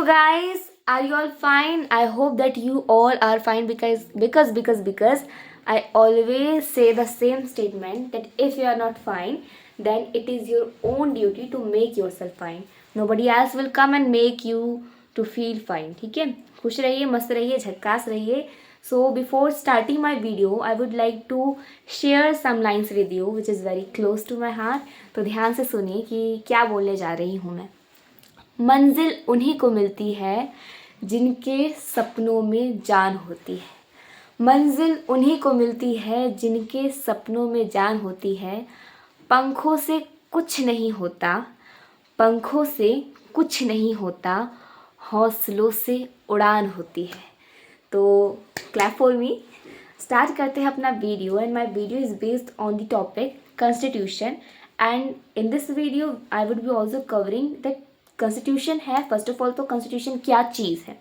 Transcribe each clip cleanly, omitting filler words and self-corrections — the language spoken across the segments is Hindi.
Hello guys, are you all fine? I hope that you all are fine because I always say the same statement that if you are not fine, then it is your own duty to make yourself fine. Nobody else will come and make you to feel fine. ठीक है, खुश रहिए, मस्त रहिए, झक्कास रहिए. So before starting my video, I would like to share some lines with you which is very close to my heart. तो ध्यान से सुनिए कि क्या बोलने जा रही हूँ मैं. मंजिल उन्हीं को मिलती है जिनके सपनों में जान होती है. मंजिल उन्हीं को मिलती है जिनके सपनों में जान होती है. पंखों से कुछ नहीं होता, पंखों से कुछ नहीं होता, हौसलों से उड़ान होती है. तो क्लैप फॉर मी. स्टार्ट करते हैं अपना video and my video is based on the topic constitution. And in this video I would B also covering that constitution है. फर्स्ट ऑफ ऑल तो कॉन्स्टिट्यूशन क्या चीज़ है,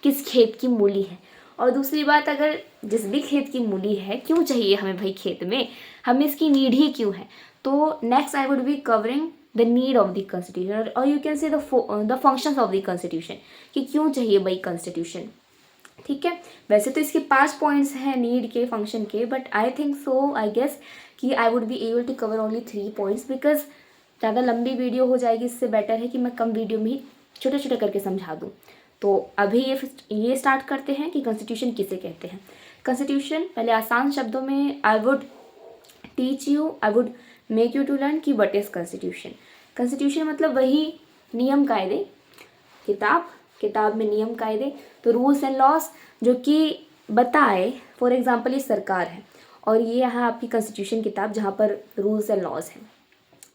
किस खेत की मूली है, और दूसरी बात अगर जिस भी खेत की मूली है क्यों चाहिए हमें भाई खेत में, हमें इसकी नीड ही क्यों है. तो next I would be covering the need of the constitution और you can say the functions of the constitution कि क्यों चाहिए भाई कॉन्स्टिट्यूशन. ठीक है, वैसे तो इसके 5 पॉइंट्स हैं नीड के, फंक्शन के, but I think so I guess कि I would be able to cover only 3 points because ज़्यादा लंबी वीडियो हो जाएगी. इससे बेटर है कि मैं कम वीडियो में ही छोटे छोटे करके समझा दूँ. तो अभी ये स्टार्ट करते हैं कि कॉन्स्टिट्यूशन किसे कहते हैं. कॉन्स्टिट्यूशन पहले आसान शब्दों में I would teach you, I would make you to learn कि व्हाट इज़ कॉन्स्टिट्यूशन. कॉन्स्टिट्यूशन मतलब वही नियम कायदे, किताब में नियम कायदे, तो रूल्स एंड लॉस जो कि बताए. फॉर एग्जांपल ये सरकार है और ये यहाँ आपकी कॉन्स्टिट्यूशन किताब जहाँ पर रूल्स एंड लॉज हैं.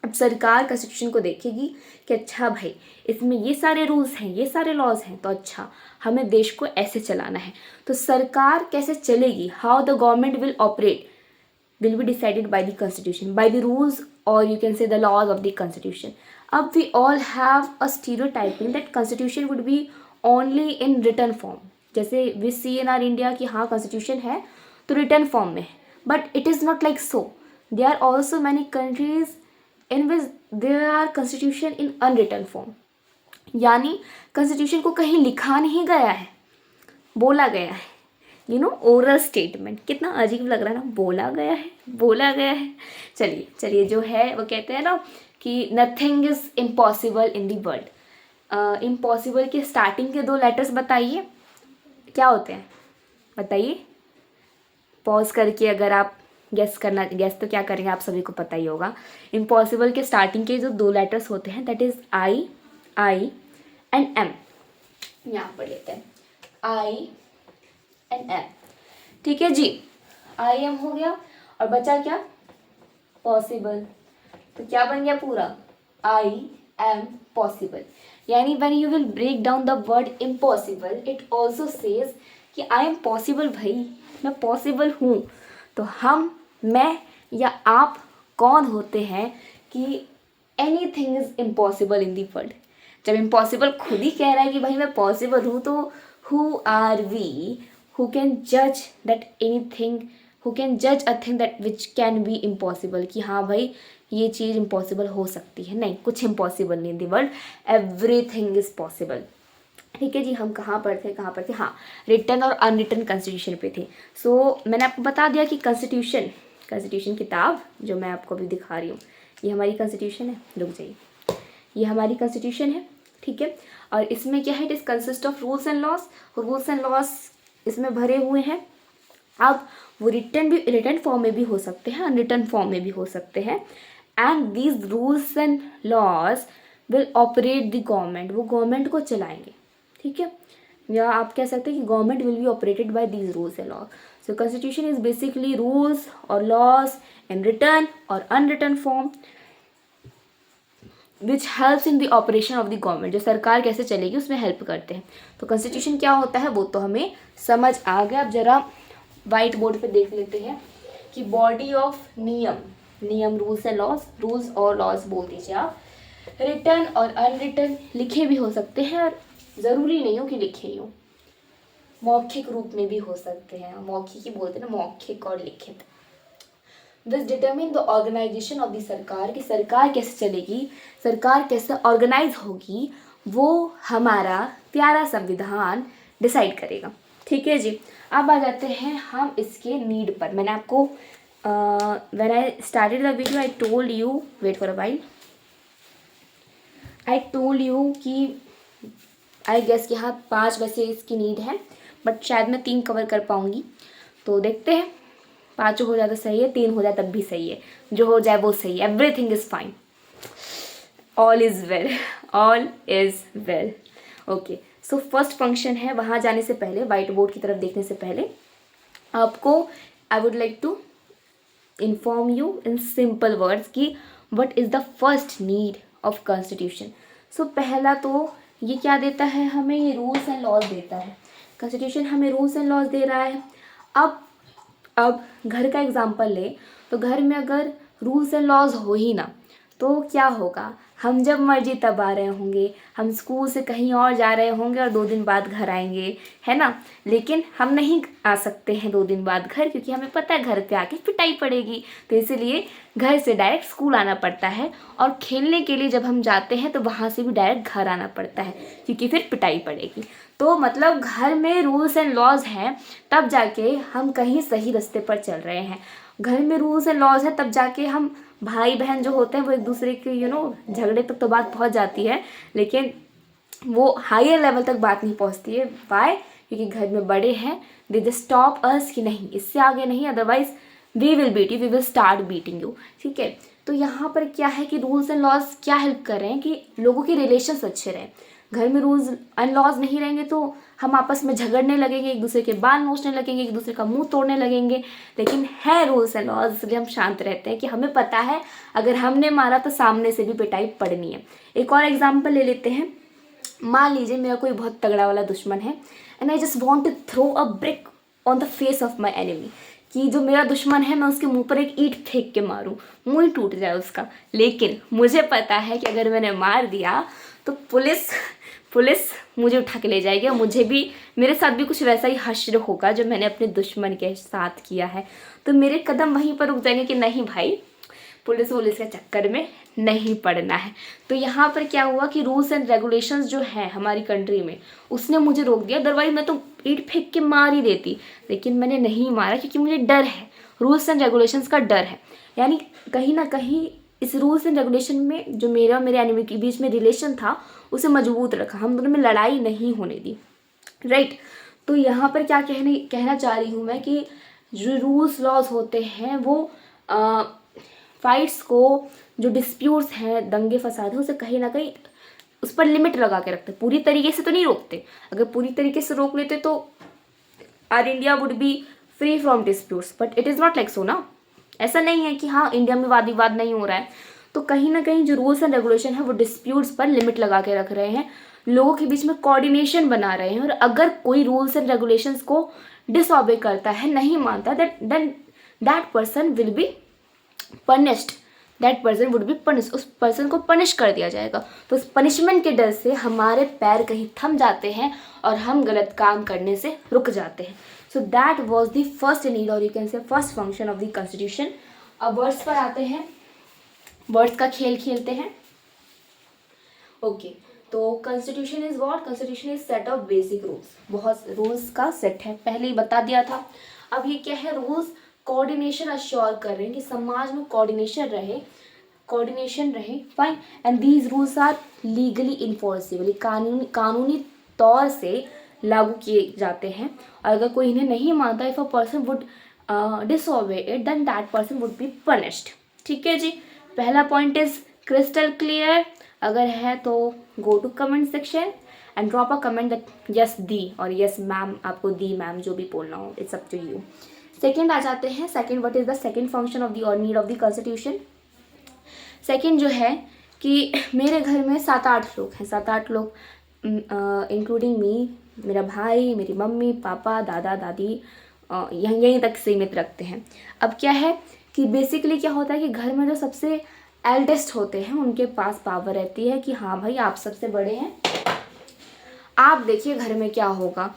अब सरकार कॉन्स्टिट्यूशन को देखेगी कि अच्छा भाई इसमें ये सारे रूल्स हैं, ये सारे लॉज हैं, तो अच्छा हमें देश को ऐसे चलाना है. तो सरकार कैसे चलेगी, how the government will operate will be decided by the constitution, by the rules, or you can say the laws of the constitution. अब we all have a stereotyping that constitution would be only in written form. जैसे we see in our India कि हाँ constitution है तो written form में है, but it is not like so. There are also many countries in which there are constitution in unwritten form. यानी constitution को कहीं लिखा नहीं गया है, बोला गया है. ओरल स्टेटमेंट कितना अजीब लग रहा है ना, बोला गया है. चलिए जो है वो कहते हैं ना कि nothing is impossible in the world. Impossible के स्टार्टिंग के 2 लेटर्स बताइए क्या होते हैं, बताइए. पॉज करके अगर आप गेस तो क्या करेंगे, आप सभी को पता ही होगा. इम्पॉसिबल के स्टार्टिंग के जो 2 लेटर्स होते हैं that is I and M. यहाँ पर लेते हैं आई एंड एम. ठीक है जी, आई एम हो गया और बचा क्या, पॉसिबल. तो क्या बन गया पूरा, आई एम पॉसिबल. यानी when you will break down the word impossible it also says कि आई एम पॉसिबल, भाई मैं पॉसिबल हूँ. तो हम, मैं या आप कौन होते हैं कि anything is impossible in the world. जब इम्पॉसिबल खुद ही कह रहा है कि भाई मैं पॉसिबल हूँ, तो who are we who can judge that anything, who can judge a thing that which can be impossible कि हाँ भाई ये चीज़ इम्पॉसिबल हो सकती है. नहीं, कुछ इम्पॉसिबल नहीं in the world, everything is possible. ठीक है जी, हम कहाँ पर थे, हाँ रिटन और अनरिटन कॉन्स्टिट्यूशन पे थे. सो मैंने आपको बता दिया कि कॉन्स्टिट्यूशन किताब जो मैं आपको अभी दिखा रही हूँ ये हमारी कॉन्स्टिट्यूशन है. रुक जाइए, ये हमारी कॉन्स्टिट्यूशन है. ठीक है, और इसमें क्या है, it is consist of rules and loss इसमें भरे हुए हैं. अब वो रिटन फॉर्म में भी हो सकते हैं, अनरिटन फॉर्म में भी हो सकते हैं. And these rules and laws will operate the government, वो गवर्नमेंट को चलाएंगे. ठीक है, या आप कह सकते हैं कि government will be operated by these rules and laws. So constitution is basically rules और लॉज इन रिटन और unwritten form which helps in the operation of the government. जो सरकार कैसे चलेगी उसमें हेल्प करते हैं. तो कॉन्स्टिट्यूशन क्या होता है वो तो हमें समझ आ गया. अब जरा वाइट बोर्ड पे देख लेते हैं कि बॉडी ऑफ नियम रूल्स एंड लॉज, रूल्स और लॉज बोल दीजिए आप. रिटन और अनरिटन लिखे भी हो सकते हैं और ज़रूरी नहीं हो कि लिखे ही हो, मौखिक रूप में भी हो सकते हैं. मौखिक ही बोलते हैं ना, मौखिक और लिखित. This determine the organisation of the सरकार, कि सरकार कैसे चलेगी, सरकार कैसे ऑर्गेनाइज होगी. वो हमारा प्यारा संविधान डिसाइड करेगा। ठीक है जी। अब आ जाते हैं हम इसके नीड पर। मैंने आपको when I started the video I told you, wait for a while, I told you कि आई गेस कि हाँ 5 वैसे इसकी नीड है, बट शायद मैं 3 कवर कर पाऊँगी। तो देखते हैं, 5 हो जाए तो सही है, 3 हो जाए तब भी सही है, जो हो जाए वो सही है। Everything is fine, all is well, all is well. Okay, so first function है, वहाँ जाने से पहले, वाइट बोर्ड की तरफ देखने से पहले आपको I would like to inform you in simple words कि what is the first need of constitution. So पहला तो ये क्या देता है हमें, ये रूल्स एंड लॉज देता है। कॉन्स्टिट्यूशन हमें रूल्स एंड लॉज दे रहा है। अब घर का एग्जांपल ले तो घर में अगर रूल्स एंड लॉज हो ही ना तो क्या होगा, हम जब मर्जी तब आ रहे होंगे, हम स्कूल से कहीं और जा रहे होंगे और 2 दिन बाद घर आएंगे, है ना। लेकिन हम नहीं आ सकते हैं 2 दिन बाद घर, क्योंकि हमें पता है घर पे आके पिटाई पड़ेगी। तो इसीलिए घर से डायरेक्ट स्कूल आना पड़ता है, और खेलने के लिए जब हम जाते हैं तो वहाँ से भी डायरेक्ट घर आना पड़ता है, क्योंकि फिर पिटाई पड़ेगी। तो मतलब घर में रूल्स एंड लॉज हैं, तब जाके हम कहीं सही रास्ते पर चल रहे हैं। घर में रूल्स एंड लॉज है तब जाके हम भाई बहन जो होते हैं वो एक दूसरे के झगड़े तक तो बात पहुंच जाती है, लेकिन वो हायर लेवल तक बात नहीं पहुंचती है। वाई? क्योंकि घर में बड़े हैं, दे जस्ट स्टॉप अस कि नहीं इससे आगे नहीं, otherwise we will beat you, we will start beating you. ठीक है, तो यहाँ पर क्या है कि रूल्स एंड लॉज क्या हेल्प कर रहे हैं कि लोगों के रिलेशंस अच्छे रहें। घर में रूल्स एंड लॉज नहीं रहेंगे तो हम आपस में झगड़ने लगेंगे, एक दूसरे के बाल नोचने लगेंगे, एक दूसरे का मुंह तोड़ने लगेंगे। लेकिन है रूल्स एंड लॉज, इसलिए हम शांत रहते हैं कि हमें पता है अगर हमने मारा तो सामने से भी पिटाई पड़नी है। एक और एग्जाम्पल ले लेते हैं। मान लीजिए मेरा कोई बहुत तगड़ा वाला दुश्मन है and I just want to throw a brick on the face of my enemy, कि जो मेरा दुश्मन है मैं उसके मुंह पर एक ईंट फेंक के मारूं, मुंह ही टूट जाए उसका। लेकिन मुझे पता है कि अगर मैंने मार दिया तो पुलिस मुझे उठा के ले जाएगी, और मुझे भी, मेरे साथ भी कुछ वैसा ही हश्र होगा जो मैंने अपने दुश्मन के साथ किया है। तो मेरे कदम वहीं पर रुक जाएंगे कि नहीं भाई, पुलिस के चक्कर में नहीं पड़ना है। तो यहाँ पर क्या हुआ कि रूल्स एंड रेगुलेशंस जो है हमारी कंट्री में, उसने मुझे रोक दिया। अदरवाइज मैं तो ईंट फेंक के मार ही देती, लेकिन मैंने नहीं मारा क्योंकि मुझे डर है, रूल्स एंड रेगुलेशंस का डर है। यानी कहीं ना कहीं इस रूल्स एंड रेगुलेशन में जो मेरा मेरे एनिमी के बीच में रिलेशन था उसे मजबूत रखा, हम दोनों में लड़ाई नहीं होने दी। राइट। तो यहाँ पर क्या कहना चाह रही हूँ मैं कि जो रूल्स लॉज होते हैं वो फाइट्स को, जो डिस्प्यूट्स हैं, दंगे फसाद है, उसे कहीं ना कहीं उस पर लिमिट लगा के रखते। पूरी तरीके से तो नहीं रोकते, अगर पूरी तरीके से रोक लेते तो R India would be free from disputes, but it is not like so ना। ऐसा नहीं है कि हाँ इंडिया में वाद विवाद नहीं हो रहा है। तो कहीं ना कहीं जो रूल्स एंड रेगुलेशन है वो डिस्प्यूट्स पर लिमिट लगा के रख रहे हैं, लोगों के बीच में कोऑर्डिनेशन बना रहे हैं। और अगर कोई रूल्स एंड रेगुलेशंस को डिसऑबे करता है, नहीं मानता, then that person will be punished, that person would be punish, उस पर्सन को पनिश कर दिया जाएगा। तो उस पनिशमेंट के डर से हमारे पैर कहीं थम जाते हैं और हम गलत काम करने से रुक जाते हैं। So that was the first need, और you can say first function of the constitution. अब वर्ड्स पर आते हैं, वर्ड्स का खेल खेलते हैं। ओके, तो constitution is what? Constitution is set of basic rules, बहुत रूल्स का सेट है, पहले ही बता दिया था। अब ये क्या है? रूल्स कोऑर्डिनेशन अश्योर कर रहे हैं कि समाज में कोऑर्डिनेशन रहे, fine. And these rules are legally enforceable, कानूनी तौर से लागू किए जाते हैं। और अगर कोई इन्हें नहीं मानता, if a person would disobey it, then that person would be punished. ठीक है जी, पहला पॉइंट इज क्रिस्टल क्लियर। अगर है तो go to comment section and drop a comment that yes दी और यस मैम, आपको दी मैम जो भी बोलना हो, it's up to you. Second आ जाते हैं, second what is the second function of the और need of the constitution. Second जो है कि मेरे घर में 7-8 लोग हैं, 7-8 लोग इंक्लूडिंग मी, मेरा भाई, मेरी मम्मी पापा, दादा दादी, यहीं तक सीमित रखते हैं। अब क्या है कि बेसिकली क्या होता है कि घर में जो सबसे एल्डेस्ट होते हैं उनके पास पावर रहती है कि हाँ भाई आप सबसे बड़े हैं, आप देखिए घर में क्या होगा,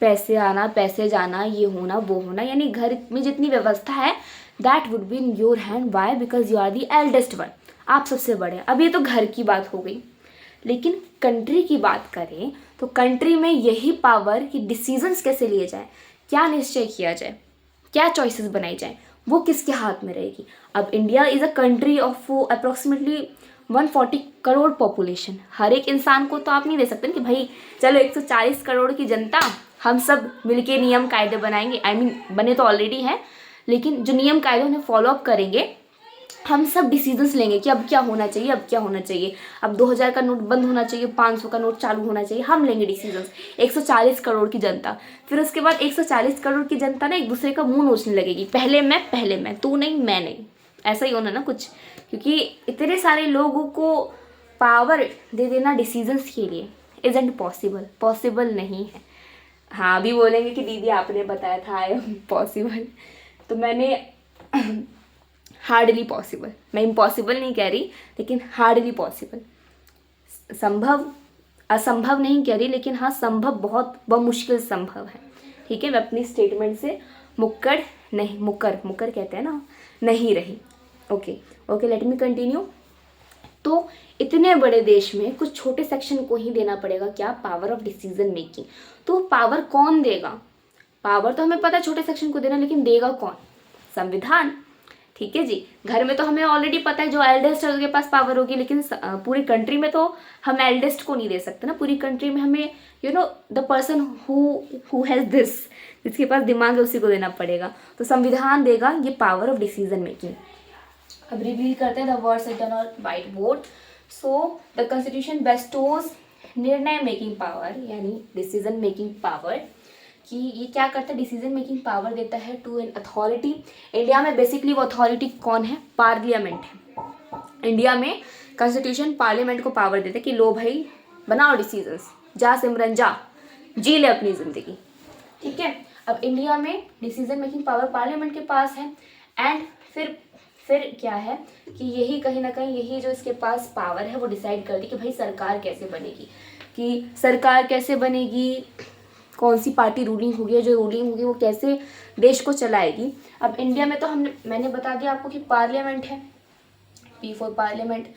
पैसे आना पैसे जाना, ये होना वो होना, यानी घर में जितनी व्यवस्था है that would be in your hand. Why? Because you are the eldest one, आप सबसे बड़े हैं। अब ये तो घर की बात हो गई, लेकिन कंट्री की बात करें तो कंट्री में यही पावर कि डिसीजंस कैसे लिए जाए, क्या निश्चय किया जाए, क्या चॉइसेस बनाई जाए, वो किसके हाथ में रहेगी। अब India is a country of approximately 140 crore population. हर एक इंसान को तो आप नहीं दे सकते ना कि भाई चलो 140 करोड़ की जनता हम सब मिलके नियम कायदे बनाएंगे। आई मीन बने तो ऑलरेडी हैं, लेकिन जो नियम कायदे उन्हें फॉलो अप करेंगे, हम सब डिसीजंस लेंगे कि अब क्या होना चाहिए, अब क्या होना चाहिए, अब 2000 का नोट बंद होना चाहिए, 500 का नोट चालू होना चाहिए, हम लेंगे डिसीजंस। 140 करोड़ की जनता, फिर उसके बाद 140 करोड़ की जनता ना एक दूसरे का मुंह नोचने लगेगी, पहले मैं, तू नहीं मैं नहीं, ऐसा ही होना ना कुछ। क्योंकि इतने सारे लोगों को पावर दे देना डिसीजंस के लिए इज़न्ट पॉसिबल नहीं है। हाँ, अभी बोलेंगे कि दीदी आपने बताया था आई एम पॉसिबल, तो मैंने हार्डली पॉसिबल, मैं इम्पॉसिबल नहीं कह रही, लेकिन हार्डली पॉसिबल, संभव असंभव नहीं कह रही, लेकिन हाँ संभव बहुत मुश्किल संभव है। ठीक है, मैं अपनी स्टेटमेंट से मुक्कर कहते हैं ना, नहीं रही। Okay, let me continue. तो इतने बड़े देश में कुछ छोटे सेक्शन को ही देना पड़ेगा क्या, पावर ऑफ डिसीजन मेकिंग। तो पावर कौन देगा, पावर तो हमें पता है छोटे सेक्शन को देना, लेकिन देगा कौन, संविधान। ठीक है जी, घर में तो हमें ऑलरेडी पता है जो एल्डेस्ट है उसके पास पावर होगी, लेकिन पूरी कंट्री में तो हम एल्डेस्ट को नहीं दे सकते ना। पूरी कंट्री में हमें the person who has this, जिसके पास दिमाग है उसी को देना पड़ेगा। तो संविधान देगा ये पावर ऑफ डिसीजन मेकिंग। अब रिवील करते हैं the words written on white board. So the constitution bestows निर्णय मेकिंग पावर, यानी डिसीजन मेकिंग पावर, कि ये क्या करता है, डिसीजन मेकिंग पावर देता है टू एन अथॉरिटी। इंडिया में बेसिकली वो अथॉरिटी कौन है, पार्लियामेंट है। इंडिया में कॉन्स्टिट्यूशन पार्लियामेंट को पावर देता है कि लो भाई बनाओ डिसीजंस, जा सिमरन जा, जी ले अपनी ज़िंदगी। ठीक है, अब इंडिया में डिसीजन मेकिंग पावर पार्लियामेंट के पास है। एंड फिर क्या है कि यही कहीं ना कहीं यही जो इसके पास पावर है वो डिसाइड करती कि भाई सरकार कैसे बनेगी, कौन सी पार्टी रूलिंग होगी, जो रूलिंग होगी वो कैसे देश को चलाएगी। अब इंडिया में तो मैंने बता दिया आपको कि पार्लियामेंट है, पी फॉर पार्लियामेंट।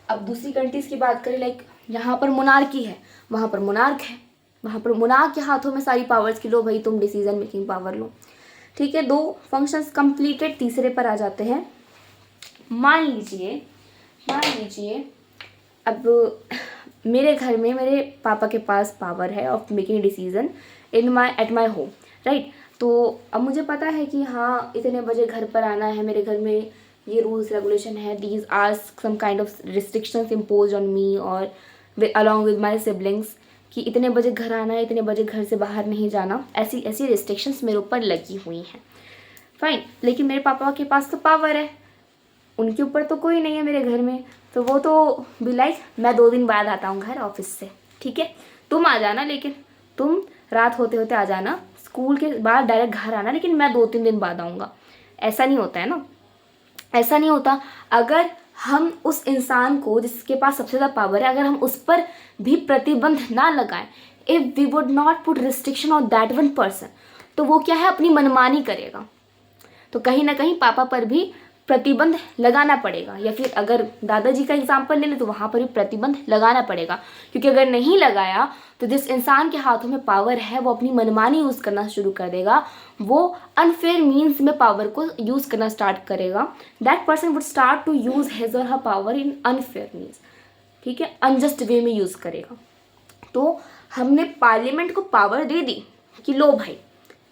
अब दूसरी कंट्रीज़ की बात करें, लाइक यहाँ पर मोनार्की है, वहाँ पर मोनार्क है, वहाँ पर मोनार्क के हाथों में सारी पावर्स की लो भाई तुम डिसीजन मेकिंग पावर लो। ठीक है, 2 फंक्शंस कंप्लीटेड, तीसरे पर आ जाते हैं। मान लीजिए अब मेरे घर में मेरे पापा के पास पावर है of making decision at my home, right. तो अब मुझे पता है कि हाँ इतने बजे घर पर आना है, मेरे घर में ये रूल्स रेगुलेशन है, these are some kind of restrictions impose on me और अलॉन्ग विद माई सिबलिंग्स, कि इतने बजे घर आना है, इतने बजे घर से बाहर नहीं जाना, ऐसी रिस्ट्रिक्शंस मेरे ऊपर लगी हुई हैं। फाइन, लेकिन मेरे पापा के पास तो पावर है, उनके ऊपर तो कोई नहीं है मेरे घर में, तो वो तो बी लाइक मैं 2 दिन बाद आता हूँ घर ऑफिस से, ठीक है, तुम आ जाना, लेकिन तुम रात होते होते आ जाना, स्कूल के बाद डायरेक्ट घर आना, लेकिन मैं 2-3 दिन बाद आऊँगा। ऐसा नहीं होता है ना, ऐसा नहीं होता। अगर हम उस इंसान को जिसके पास सबसे ज़्यादा पावर है, अगर हम उस पर भी प्रतिबंध ना लगाएं, if we would not put restriction on that one person, तो वो क्या है अपनी मनमानी करेगा। तो कहीं ना कहीं पापा पर भी प्रतिबंध लगाना पड़ेगा, या फिर अगर दादाजी का एग्जाम्पल ले लें तो वहाँ पर भी प्रतिबंध लगाना पड़ेगा, क्योंकि अगर नहीं लगाया तो जिस इंसान के हाथों में पावर है वो अपनी मनमानी यूज़ करना शुरू कर देगा, वो अनफेयर मीन्स में पावर को यूज़ करना स्टार्ट करेगा। That person would start to use his or her power in unfair means, ठीक है, अनजस्ट वे में यूज़ करेगा। तो हमने पार्लियामेंट को पावर दे दी कि लो भाई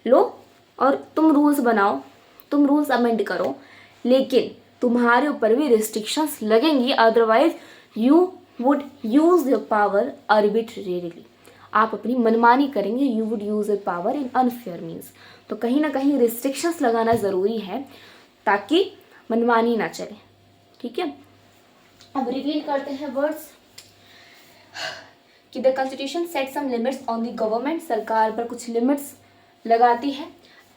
लो, और तुम रूल्स बनाओ, तुम रूल्स अमेंड करो, लेकिन तुम्हारे ऊपर भी रिस्ट्रिक्शंस लगेंगी, otherwise you would use your power arbitrarily, आप अपनी मनमानी करेंगे, you would use your power in unfair means. तो कहीं ना कहीं रिस्ट्रिक्शंस लगाना ज़रूरी है ताकि मनमानी ना चले, ठीक है। अब रिवील करते हैं वर्ड्स कि the constitution set some limits on the government, सरकार पर कुछ लिमिट्स लगाती है,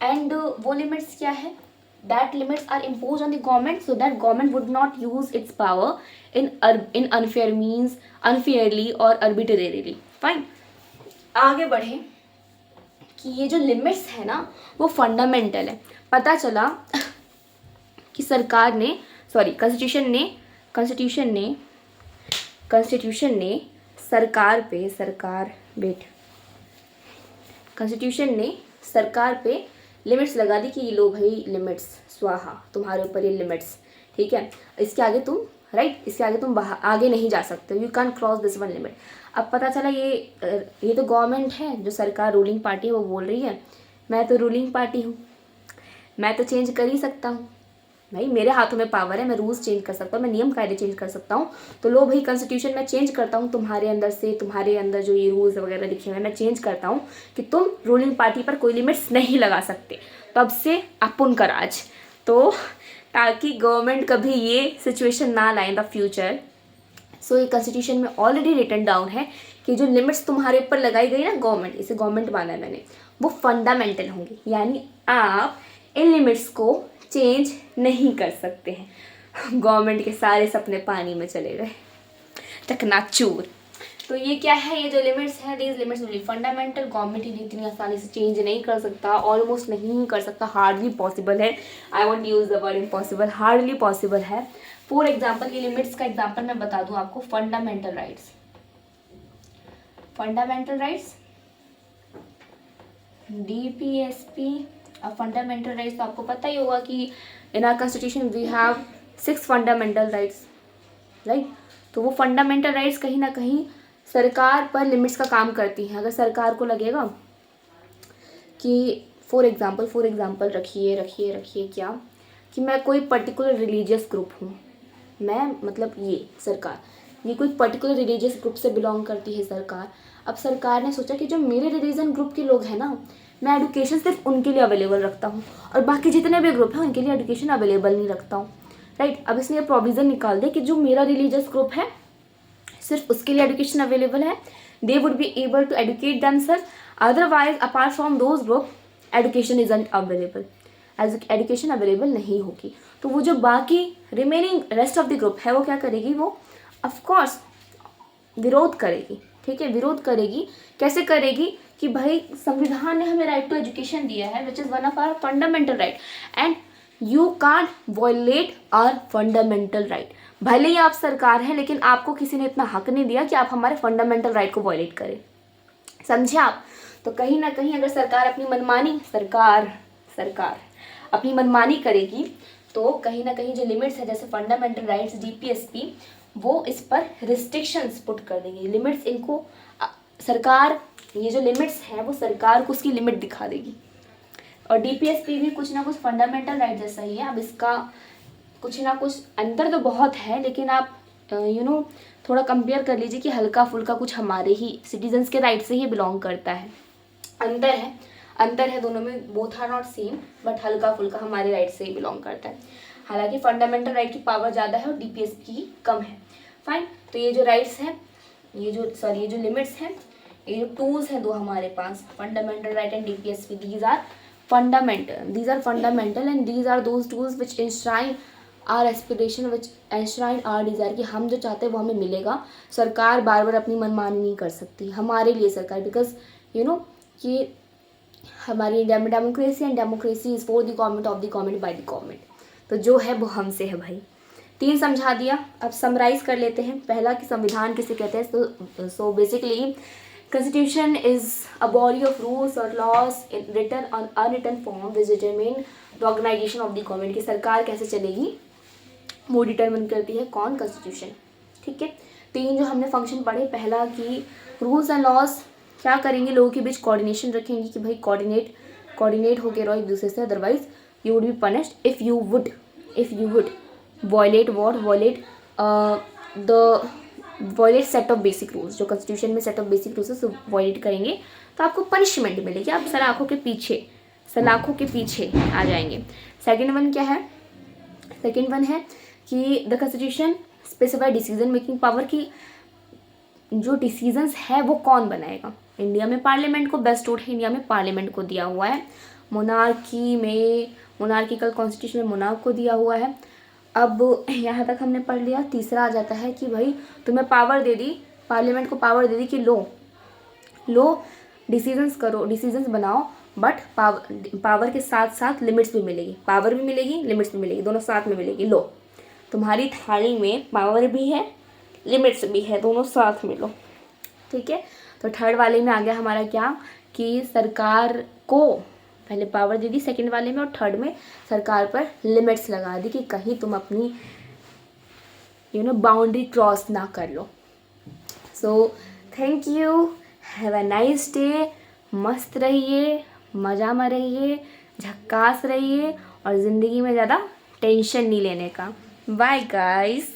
एंड वो लिमिट्स क्या है, that limits are imposed on the government so that government would not use its power in unfair means, unfairly or arbitrarily. Fine, आगे बढ़े कि ये जो लिमिट्स है ना वो फंडामेंटल है। पता चला कि कॉन्स्टिट्यूशन ने कॉन्स्टिट्यूशन ने सरकार पे लिमिट्स लगा दी कि ये लो भाई लिमिट्स, स्वाहा तुम्हारे ऊपर ये लिमिट्स, ठीक है, इसके आगे तुम राइट, इसके आगे तुम आगे नहीं जा सकते, you can cross this one limit. अब पता चला ये तो गवर्नमेंट है, जो सरकार रूलिंग पार्टी है वो बोल रही है मैं तो रूलिंग पार्टी हूँ, मैं तो चेंज कर ही सकता हूँ भाई, मेरे हाथों में पावर है, मैं रूल्स चेंज कर सकता हूँ, मैं नियम कायदे चेंज कर सकता हूँ। तो लो भाई कॉन्स्टिट्यूशन मैं चेंज करता हूँ तुम्हारे अंदर से, तुम्हारे अंदर जो ये रूल्स वगैरह लिखे हुए हैं मैं चेंज करता हूँ कि तुम रूलिंग पार्टी पर कोई लिमिट्स नहीं लगा सकते, तब से अपन का राज। तो ताकि गवर्नमेंट कभी ये सिचुएशन ना लाए इन द फ्यूचर, सो ये कॉन्स्टिट्यूशन में ऑलरेडी रिटन डाउन है कि जो लिमिट्स तुम्हारे ऊपर लगाई गई ना गवर्नमेंट, इसे गवर्नमेंट माना है मैंने, वो फंडामेंटल होंगी, यानी आप इन लिमिट्स को चेंज नहीं कर सकते हैं। गवर्नमेंट के सारे सपने पानी में चले गए, चकनाचूर। तो ये क्या है, ये जो लिमिट्स हैं, these limits will be fundamental, government ही इतनी आसानी से चेंज नहीं कर सकता, ऑलमोस्ट नहीं कर सकता, हार्डली पॉसिबल है। I want use the word impossible, hardly possible है। फॉर एग्जाम्पल, ये लिमिट्स का एग्जाम्पल मैं बता दूं आपको, fundamental rights, fundamental rights DPSP। अब फंडामेंटल राइट्स तो आपको पता ही होगा कि in our constitution we have 6 fundamental rights, right. तो वो फंडामेंटल राइट्स कहीं ना कहीं सरकार पर लिमिट्स का काम करती हैं। अगर सरकार को लगेगा कि फॉर एग्जांपल रखिए क्या कि मैं कोई पर्टिकुलर रिलीजियस ग्रुप हूँ, मैं मतलब ये सरकार ये कोई पर्टिकुलर रिलीजियस ग्रुप से बिलोंग करती है सरकार। अब सरकार ने सोचा कि जो मेरे रिलीजन ग्रुप के लोग हैं ना, मैं एडुकेशन सिर्फ उनके लिए अवेलेबल रखता हूँ और बाकी जितने भी ग्रुप हैं उनके लिए एडुकेशन अवेलेबल नहीं रखता हूँ, राइट। अब इसने प्रोविज़न निकाल दिया कि जो मेरा रिलीजियस ग्रुप है सिर्फ उसके लिए एडुकेशन अवेलेबल है, they would be able to educate themselves, otherwise apart from those group education isn't available, education available नहीं होगी। तो वो जो बाकी remaining rest of the group है वो क्या करेगी, वो ऑफकोर्स विरोध करेगी, ठीक है, विरोध करेगी। कैसे करेगी कि भाई संविधान ने हमें राइट टू एजुकेशन दिया है, which is one of our fundamental right, and you can't violate our fundamental right. भले ही आप सरकार हैं, लेकिन आपको किसी ने इतना हक नहीं दिया कि आप हमारे फंडामेंटल राइट को वॉयलेट करें, समझे आप। तो कहीं ना कहीं अगर सरकार अपनी मनमानी सरकार अपनी मनमानी करेगी, तो कहीं ना कहीं जो लिमिट्स है जैसे फंडामेंटल राइट्स DPSP, वो इस पर रिस्ट्रिक्शंस पुट कर देंगे। लिमिट्स इनको सरकार, ये जो लिमिट्स हैं वो सरकार को उसकी लिमिट दिखा देगी। और DPSP भी कुछ ना कुछ फंडामेंटल राइट जैसा ही है। अब इसका कुछ ना कुछ अंतर तो बहुत है, लेकिन आप थोड़ा कंपेयर कर लीजिए कि हल्का फुल्का कुछ हमारे ही सिटीजन्स के राइट से ही बिलोंग करता है। अंतर है दोनों में, both are not same, but हल्का फुल्का हमारे राइट से ही बिलोंग करता है। हालांकि फंडामेंटल राइट की पावर ज़्यादा है और DPSP की कम है, फाइन। तो ये जो राइट्स हैं, ये जो लिमिट्स हैं, ये जो टूल्स हैं दो हमारे पास, fundamental right and DPSP, these are fundamental and these are those tools which enshrine our aspiration, which enshrine our desire, कि हम जो चाहते हैं वो हमें मिलेगा। सरकार बार बार अपनी मनमानी नहीं कर सकती हमारे लिए सरकार, बिकॉज कि हमारी इंडिया में democracy and democracy is for the government of the government by the government. तो जो है वो हमसे है भाई। 3 समझा दिया, अब समराइज कर लेते हैं। पहला कि संविधान किसे कहते हैं। So basically Constitution is a body of rules or laws written on unwritten form which determine the organization of the government, कि सरकार कैसे चलेगी वो डिटरमिन करती है कौन, कॉन्स्टिट्यूशन, ठीक है। 3 जो हमने फंक्शन पढ़े, पहला कि रूल्स एंड लॉज क्या करेंगे, लोगों के बीच कोऑर्डिनेशन रखेंगे कि भाई कोऑर्डिनेट होके रहो एक दूसरे से, otherwise you would be punished if you would violate set of basic rules. जो कॉन्स्टिट्यूशन में set of basic rules violate करेंगे तो आपको पनिशमेंट मिलेगी, आप सलाखों के पीछे आ जाएंगे। सेकेंड वन है कि the constitution specify decision making power, की जो डिसीजंस है वो कौन बनाएगा। इंडिया में पार्लियामेंट को, बेस्ट रूट है इंडिया में पार्लियामेंट को दिया हुआ है। मोनार्किकल कॉन्स्टिट्यूशन में मोनार्क को दिया हुआ है। अब यहाँ तक हमने पढ़ लिया। तीसरा आ जाता है कि भाई तुम्हें पावर दे दी, पार्लियामेंट को पावर दे दी कि लो डिसीजंस बनाओ, बट पावर के साथ साथ लिमिट्स भी मिलेगी, पावर भी मिलेगी, लिमिट्स भी मिलेगी, दोनों साथ में मिलेगी। लो तुम्हारी थाली में पावर भी है, लिमिट्स भी है, दोनों साथ में लो, ठीक है। तो थर्ड वाले में आ गया हमारा क्या कि सरकार को पहले पावर दे दी सेकंड वाले में, और थर्ड में सरकार पर लिमिट्स लगा दी कि कहीं तुम अपनी बाउंड्री क्रॉस ना कर लो। So thank you, have a nice day. मस्त रहिए, मज़ा में रहिए, झक्कास रहिए और ज़िंदगी में ज़्यादा टेंशन नहीं लेने का। Bye guys.